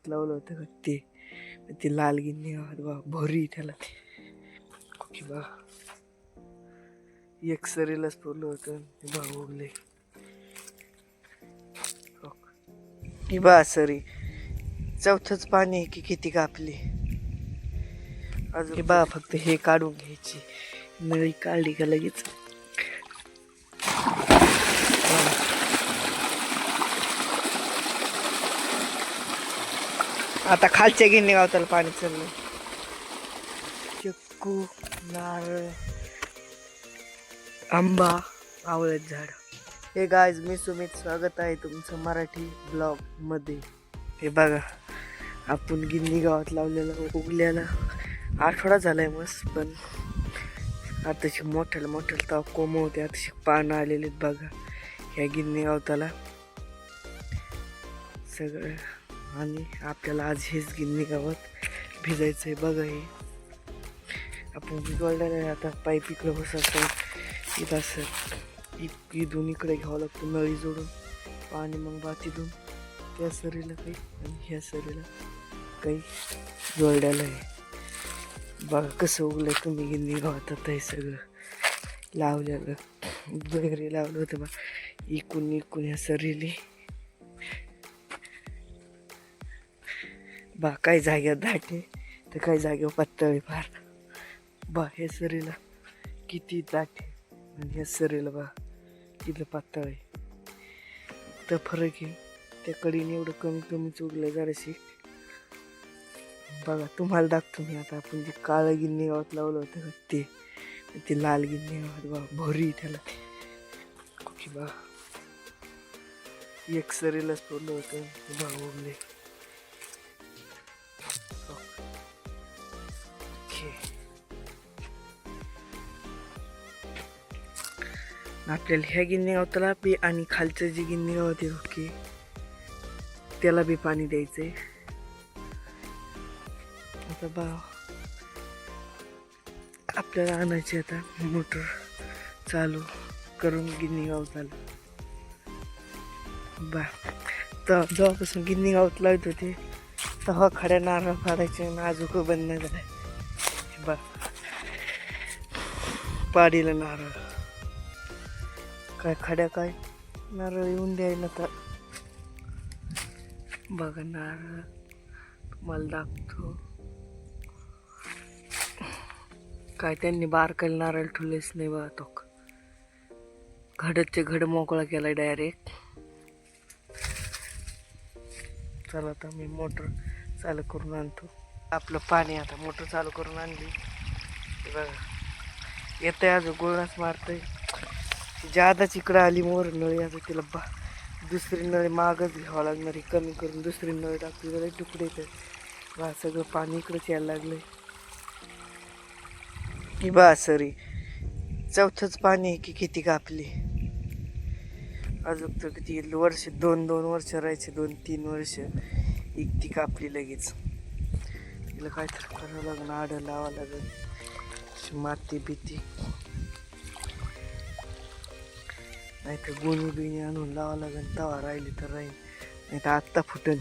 गावात लावलं होतं का ते लाल गिन्नी गावात बा भरी त्याला ते बा एक सरीलाच पुरलं होतं ते बा उगले ही बा सरी चौथंच पाणी आहे की किती कापली अजून बा फक्त हे काढून घ्यायची नळी काढली का लगेच आता खालच्या गिन्नी गावताला पाणी चाललंय चिक्कू नारळ आंबा आवळत झाड हे गाईज मी सुमित स्वागत आहे तुमचं मराठी ब्लॉग मध्ये हे बघा आपण गिन्नी गावात लावलेला उगल्याला आठवडा झालाय मस्त पण आताशी मोठ्याला ताव कोंबवते आताशी पानं आलेले बघा ह्या गिन्नी गावताला सगळं आणि आपल्याला आज हेच गिन्नी गावात भिजायचं आहे बघा हे आपण भिजवलेलं आता पाईप इकडं बसायचं इथं असं इथून इकडे घ्यावं लागतं नळी जोडून पाणी मग बातीतून त्या सरीला काही आणि ह्या सरीला काही जोडलेलं आहे बघा कसं उगलं तुम्ही गिन्नी गावात आता हे सगळं लावलेलं वगैरे लावलं होतं बा इकून ह्या सरीली बा काही जागेवर दाटे तर काही जागेवर पातळी फार बा हे सरीला किती दाटे आणि ह्या सरीला बा किती पातळ आहे तर फरक आहे त्या कडीने एवढं कमी चुकलं जराशी बघा तुम्हाला दाखतो मी आता आपण जे काळं गिन्नी गावात लावलं होतं ते लाल गिन्नी गावात बा भरी त्याला की बा एक सरीलाच पडलं होतं बा उगले आपल्याला ह्या गिन्नी गावताला बी आणि खालचं जी गिन्नी गावात आहे ओके त्याला बी पाणी द्यायचंय आता बा आपल्याला आणायचे आता मोटर चालू करून गिन्नी गावताला बा तर जेव्हापासून गिन्नी गावात लावत होते तेव्हा खड्या नारळ फाडायचे नाजूक बंद नाही झालाय बा पाडीला नारळ काय खड्या काय नारळ येऊन द्यायला तर बघा नारळ तुम्हाला दाखवतो काय त्यांनी बारकायला नारळ ठुलेच नाही बघा तो घडचे घड मोकळा केला डायरेक्ट चला आता मी मोटर चालू करून आणतो आपलं पाणी आता मोटर चालू करून आणली बघा येतंय अजून गोळाच मारतंय जादाच इकडं आली मोर नळी आता तिला दुसरी नळी मागच घ्यावं लागणार कमी करून दुसरी नळी टाकली जरा तुकडे तर बा सगळं पाणी इकडंच यायला लागलंय ही बा सरी चौथंच पाणी आहे की किती कापली अजून तर किती वर्ष दोन वर्ष राहायचे 2-3 वर्ष ती कापली लगेच तिला काय तर करावं लागेल आडं लावावं लागेल माती भीती नाही तर गोणी बिणी आणून लावा लागेल तवा राहिली तर राहील नाही तर आत्ता फुटली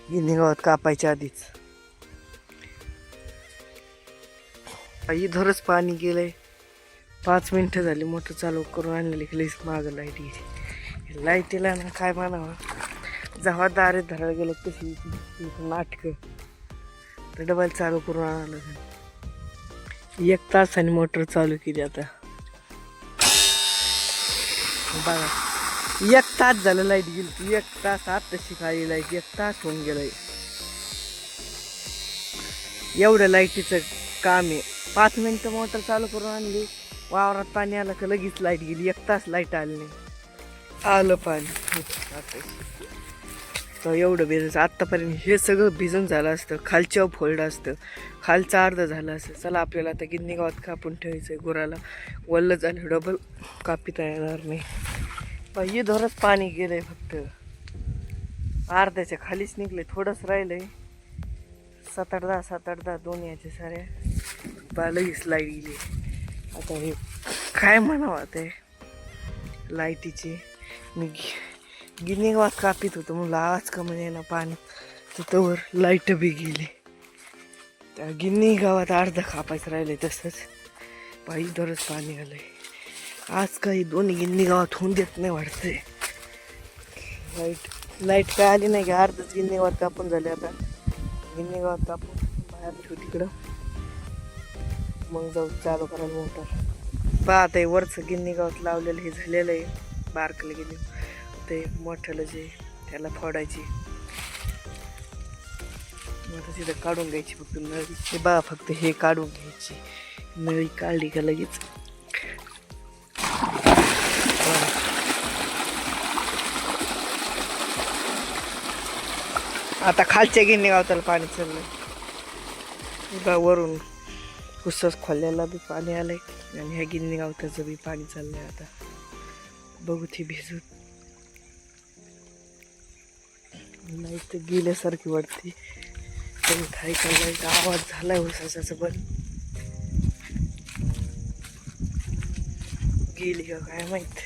गिन्नी गावात कापायच्या आधीच इथंच पाणी गेलंय 5 मिनिटं झाली मोटर चालू करून आणलेली की लईच मागं लाईट गेली लाईटीला ना काय म्हणावं जेव्हा दारे धरायला गेलो तशी नाटकं तर डबल चालू करून आणावं लागेल 1 तासाने मोटर चालू केली आता बघा 1 तास झालं लाईट गेली 1 तास आत तशी खाली लाईट 1 तास होऊन गेलाय एवढं लाईटीचं काम आहे 5 मिनिटं मोटर चालू करून आणली वावरात पाणी आलं का लगेच लाईट गेली 1 तास लाईट आली नाही आलं पाणी तर एवढं भिजायचं आत्तापर्यंत हे सगळं भिजून झालं असतं खालच्या फोल्ड असतं खालचं अर्ध झालं असतं चला आपल्याला आता गिन्नी गावात कापून ठेवायचं आहे गुराला वल्ल झालं डबल कापिता येणार नाही पाहिजे धरच पाणी गेलंय फक्त अर्ध्याच्या खालीच निघले थोडंच राहिलंय 7-8 दोन याचे साऱ्या लगेच लाईट गेली आता हे काय म्हणावं ते लाईटीची मी गिन्नी गावात कापीत होतो म्हणलं आवाज कमी आहे ना पाणी कापायचं तवर लाईट बी गेली. त्या गिन्नी गावात अर्धा कापायचं राहिले तसंच पायी दरच पाणी आलंय. आज काही दोन्ही गिन्नी गावात होऊन देत नाही वाटतंय. लाईट काय आली नाही का अर्धच गिन्नी गावात कापून झाले. आता गिन्नी गावात कापून बाहेर ठेवू तिकडं, मग जाऊ चालू करायला मोटर. पाहत आहे वरचं गिन्नी गावात लावलेलं हे झालेलं आहे. बारकलं गेले ते मोठ्याला जे त्याला फोडायची. आता तिथं काढून घ्यायची फक्त नळी. हे बा फक्त हे काढून घ्यायची. नळी काढली का लगेच आता खालच्या गिन्नी गावताला पाणी चाललंय. बा वरून कुसस खोल्याला बी पाणी आलंय आणि ह्या गिन्नी गावताचं बी पाणी चाललंय. आता बघू ती भिजून. लाईट गेल्यासारखी वाटते. काय का लाईट आवाज झालाय उसाचा पण गेली का काय माहित.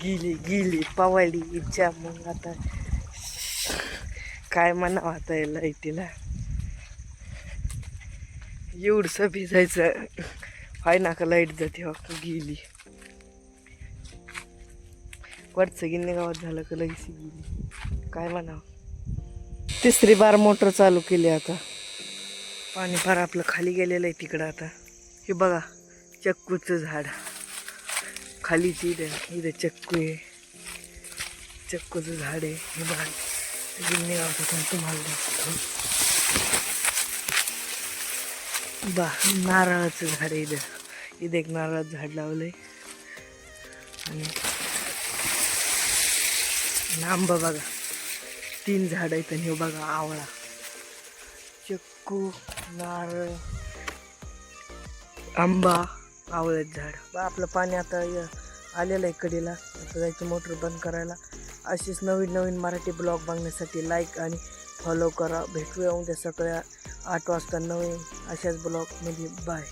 गेली पवायली इच्छा. मग आता काय म्हणावं आता या लाईटीला. एवढंसं भिजायचं हाय ना का लाईट जाते. गेली. वरचं गिन्नी गावात झालं का लगेच गेली. काय म्हणावं. तिसरी बार मोटर चालू केली. आता पाणी फार आपलं खाली गेलेलं आहे तिकडं. आता हे बघा चक्कूचं झाड खालीच इथं चक्कू आहे. चक्कूचं झाड आहे हे बघा. गिन्नी गावातून तुम्हाला दाखवतो. बा नारळाचं झाड आहे इथं एक नारळाचं झाड लावलंय. आणि आंबा बघा 3 झाड आहेत. आणि हे बघा आवळा, चक्कू, नारळ, आंबा, आवळ्याचं झाड. बा आपलं पाणी आता आलेलं आहे कडीला. आता जायचं मोटर बंद करायला. अशीच नवीन मराठी ब्लॉग बघण्यासाठी लाईक आणि फॉलो करा. भेटूया उद्या सकाळी 8 वाजता नवीन अशाच ब्लॉगमध्ये. बाय.